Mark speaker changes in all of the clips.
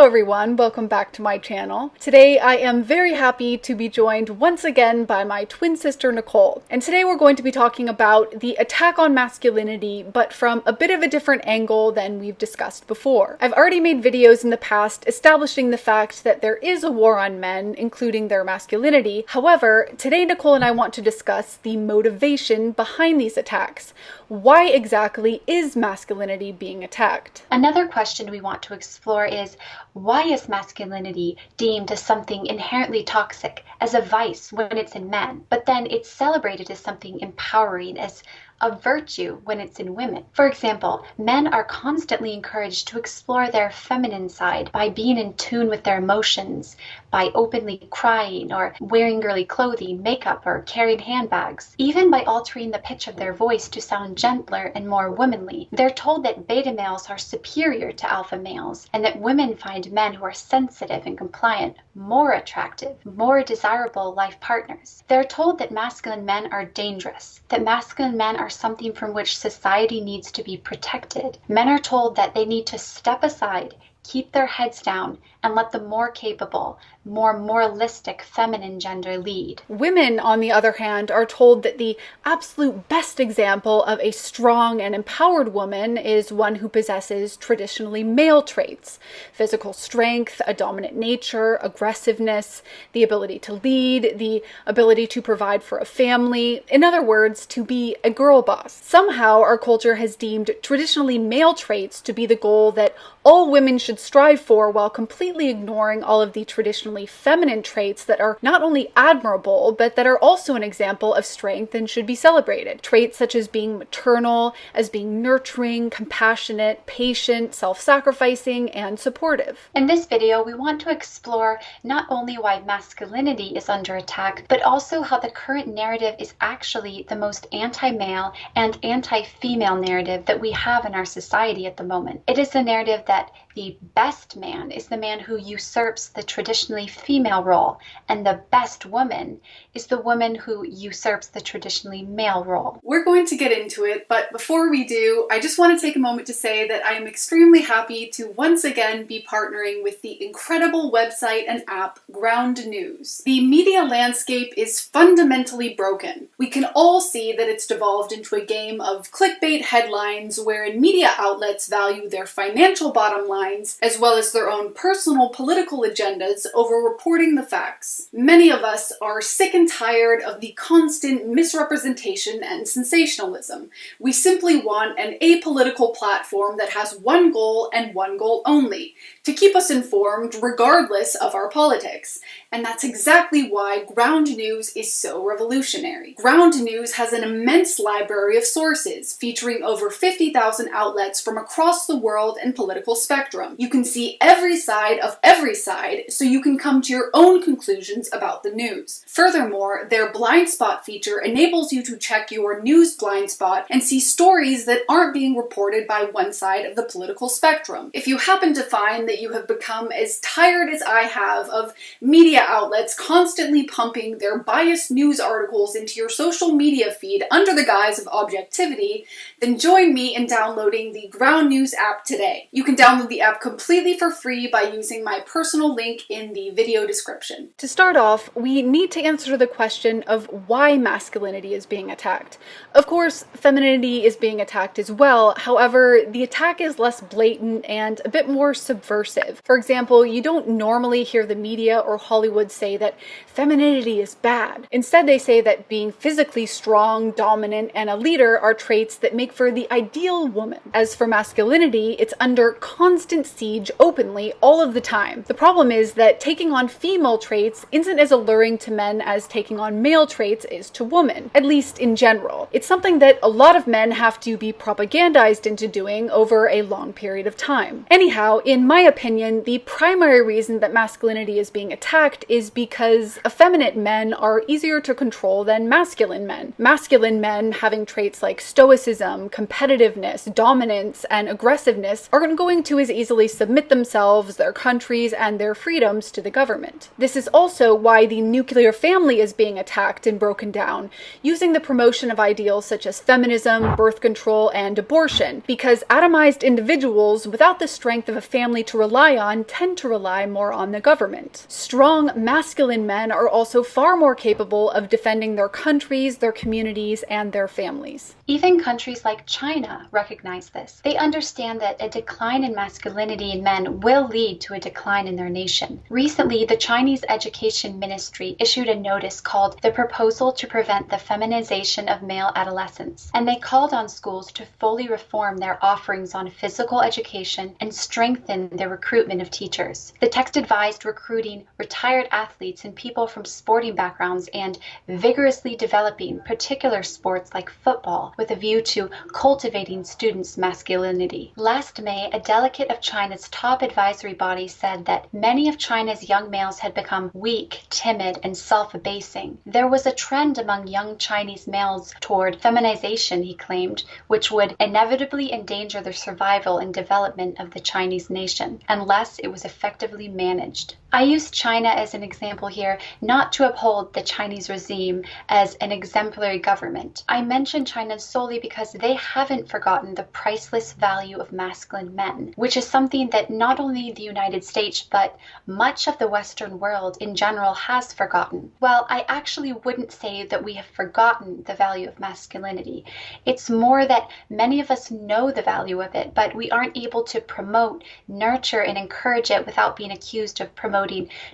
Speaker 1: Hello everyone, welcome back to my channel. Today I am very happy to be joined once again by my twin sister Nicole. And today we're going to be talking about the attack on masculinity, but from a bit of a different angle than we've discussed before. I've already made videos in the past establishing the fact that there is a war on men, including their masculinity. However, today Nicole and I want to discuss the motivation behind these attacks. Why exactly is masculinity being attacked?
Speaker 2: Another question we want to explore is, why is masculinity deemed as something inherently toxic, as a vice when it's in men, but then it's celebrated as something empowering, as a virtue when it's in women? For example, men are constantly encouraged to explore their feminine side by being in tune with their emotions, by openly crying or wearing girly clothing, makeup, or carrying handbags, even by altering the pitch of their voice to sound gentler and more womanly. They're told that beta males are superior to alpha males, and that women find men who are sensitive and compliant more attractive, more desirable life partners. They're told that masculine men are dangerous, that masculine men are something from which society needs to be protected. Men are told that they need to step aside, keep their heads down, and let the more capable, more moralistic feminine gender lead.
Speaker 1: Women, on the other hand, are told that the absolute best example of a strong and empowered woman is one who possesses traditionally male traits: physical strength, a dominant nature, aggressiveness, the ability to lead, the ability to provide for a family. In other words, to be a girl boss. Somehow, our culture has deemed traditionally male traits to be the goal that all women should strive for, while completely ignoring all of the traditionally feminine traits that are not only admirable, but that are also an example of strength and should be celebrated. Traits such as being maternal, as being nurturing, compassionate, patient, self-sacrificing, and supportive.
Speaker 2: In this video, we want to explore not only why masculinity is under attack, but also how the current narrative is actually the most anti-male and anti-female narrative that we have in our society at the moment. It is the narrative that the best man is the man who usurps the traditionally female role, and the best woman is the woman who usurps the traditionally male role.
Speaker 1: We're going to get into it, but before we do, I just want to take a moment to say that I am extremely happy to once again be partnering with the incredible website and app Ground News. The media landscape is fundamentally broken. We can all see that it's devolved into a game of clickbait headlines wherein media outlets value their financial bottom lines as well as their own personal political agendas over reporting the facts. Many of us are sick and tired of the constant misrepresentation and sensationalism. We simply want an apolitical platform that has one goal and one goal only: to keep us informed regardless of our politics. And that's exactly why Ground News is so revolutionary. Ground News has an immense library of sources featuring over 50,000 outlets from across the world and political spectrum. You can see every side of every side, so you can come to your own conclusions about the news. Furthermore, their blind spot feature enables you to check your news blind spot and see stories that aren't being reported by one side of the political spectrum. If you happen to find that you have become as tired as I have of media outlets constantly pumping their biased news articles into your social media feed under the guise of objectivity, then join me in downloading the Ground News app today. You can download the app completely for free by using my personal link in the video description. To start off, we need to answer the question of why masculinity is being attacked. Of course, femininity is being attacked as well. However, the attack is less blatant and a bit more subversive. For example, you don't normally hear the media or Hollywood say that femininity is bad. Instead, they say that being physically strong, dominant, and a leader are traits that make for the ideal woman. As for masculinity, it's under constant siege openly all of the time. The problem is that taking on female traits isn't as alluring to men as taking on male traits is to women, at least in general. It's something that a lot of men have to be propagandized into doing over a long period of time. Anyhow, in my opinion, the primary reason that masculinity is being attacked is because effeminate men are easier to control than masculine men. Masculine men having traits like stoicism, competitiveness, dominance, and aggressiveness aren't going to as easily submit themselves, their countries, and their freedoms to the government. This is also why the nuclear family is being attacked and broken down, using the promotion of ideals such as feminism, birth control, and abortion, because atomized individuals without the strength of a family to rely on tend to rely more on the government. Strong, masculine men are also far more capable of defending their countries, their communities, and their families.
Speaker 2: Even countries like China recognize this. They understand that a decline in masculinity in men will lead to a decline in their nation. Recently, the Chinese Education Ministry issued a notice called The Proposal to Prevent the Feminization of Male Adolescence, and they called on schools to fully reform their offerings on physical education and strengthen their recruitment of teachers. The text advised recruiting retired athletes and people from sporting backgrounds and vigorously developing particular sports like football with a view to cultivating students' masculinity. Last May, a delegate of China's top advisory body said that many of China's young males had become weak, timid, and self-abasing. There was a trend among young Chinese males toward feminization, he claimed, which would inevitably endanger the survival and development of the Chinese nation, unless it was effectively managed. I use China as an example here, not to uphold the Chinese regime as an exemplary government. I mention China solely because they haven't forgotten the priceless value of masculine men, which is something that not only the United States, but much of the Western world in general has forgotten. Well, I actually wouldn't say that we have forgotten the value of masculinity. It's more that many of us know the value of it, but we aren't able to promote, nurture, and encourage it without being accused of promoting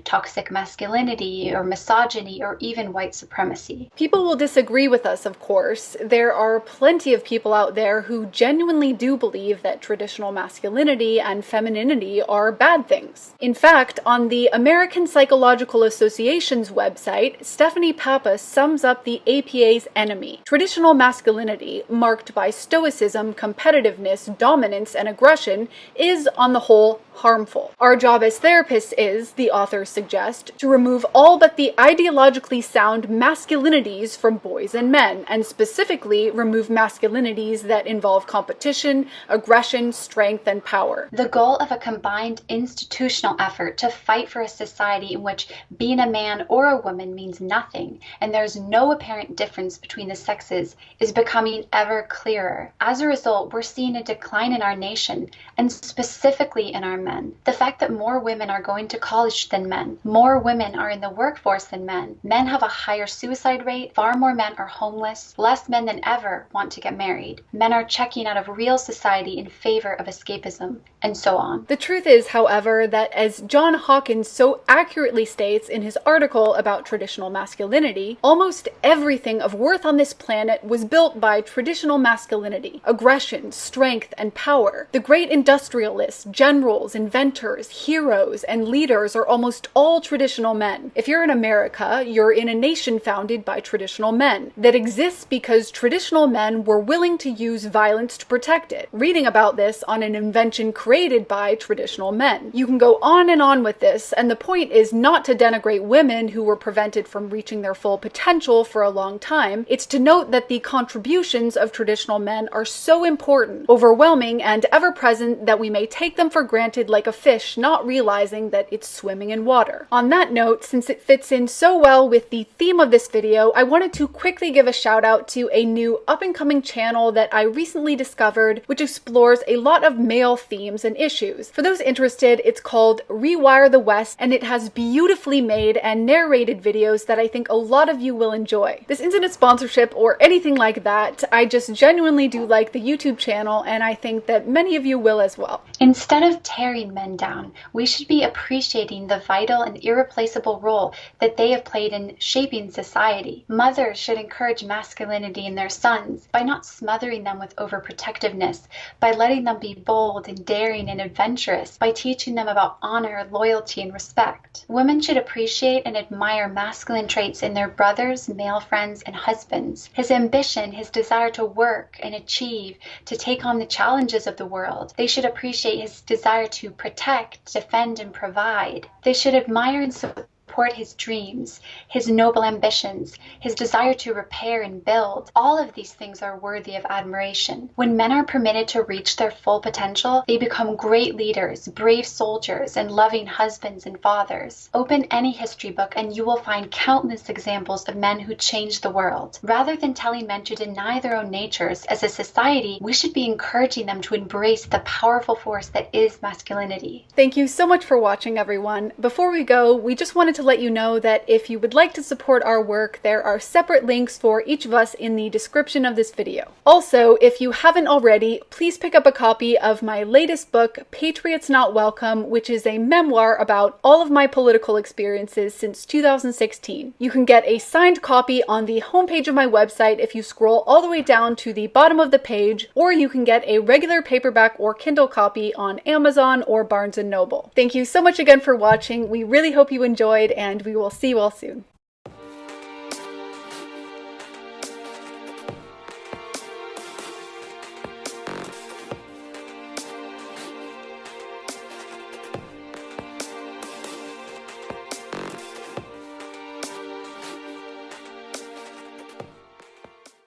Speaker 2: toxic masculinity or misogyny or even white supremacy.
Speaker 1: People will disagree with us, of course. There are plenty of people out there who genuinely do believe that traditional masculinity and femininity are bad things. In fact, on the American Psychological Association's website, Stephanie Pappas sums up the APA's enemy. Traditional masculinity, marked by stoicism, competitiveness, dominance, and aggression, is, on the whole, harmful. Our job as therapists is, the authors suggest, to remove all but the ideologically sound masculinities from boys and men, and specifically remove masculinities that involve competition, aggression, strength, and power.
Speaker 2: The goal of a combined institutional effort to fight for a society in which being a man or a woman means nothing, and there's no apparent difference between the sexes, is becoming ever clearer. As a result, we're seeing a decline in our nation, and specifically in our men. The fact that more women are going to college than men, more women are in the workforce than men, men have a higher suicide rate, far more men are homeless, less men than ever want to get married, men are checking out of real society in favor of escapism, and so on.
Speaker 1: The truth is, however, that as John Hawkins so accurately states in his article about traditional masculinity, almost everything of worth on this planet was built by traditional masculinity: aggression, strength, and power. The great industrialists, generals, inventors, heroes, and leaders are almost all traditional men. If you're in America, you're in a nation founded by traditional men that exists because traditional men were willing to use violence to protect it. Reading about this on an invention created by traditional men. You can go on and on with this, and the point is not to denigrate women who were prevented from reaching their full potential for a long time. It's to note that the contributions of traditional men are so important, overwhelming, and ever-present that we may take them for granted like a fish, not realizing that it's swimming in water. On that note, since it fits in so well with the theme of this video, I wanted to quickly give a shout out to a new up-and-coming channel that I recently discovered, which explores a lot of male themes and issues. For those interested, it's called Rewire the West, and it has beautifully made and narrated videos that I think a lot of you will enjoy. This isn't a sponsorship or anything like that. I just genuinely do like the YouTube channel, and I think that many of you will as well.
Speaker 2: Instead of tearing men down, we should be appreciating the vital and irreplaceable role that they have played in shaping society. Mothers should encourage masculinity in their sons by not smothering them with overprotectiveness, by letting them be bold and daring and adventurous, by teaching them about honor, loyalty, and respect. Women should appreciate and admire masculine traits in their brothers, male friends, and husbands. His ambition, his desire to work and achieve, to take on the challenges of the world. They should appreciate his desire to protect, defend, and provide. They should admire and support support his dreams, his noble ambitions, his desire to repair and build. All of these things are worthy of admiration. When men are permitted to reach their full potential, they become great leaders, brave soldiers, and loving husbands and fathers. Open any history book and you will find countless examples of men who changed the world. Rather than telling men to deny their own natures, as a society, we should be encouraging them to embrace the powerful force that is masculinity.
Speaker 1: Thank you so much for watching, everyone. Before we go, we just wanted to let you know that if you would like to support our work, there are separate links for each of us in the description of this video. Also, if you haven't already, please pick up a copy of my latest book, Patriots Not Welcome, which is a memoir about all of my political experiences since 2016. You can get a signed copy on the homepage of my website if you scroll all the way down to the bottom of the page, or you can get a regular paperback or Kindle copy on Amazon or Barnes & Noble. Thank you so much again for watching. We really hope you enjoyed, and we will see you all soon.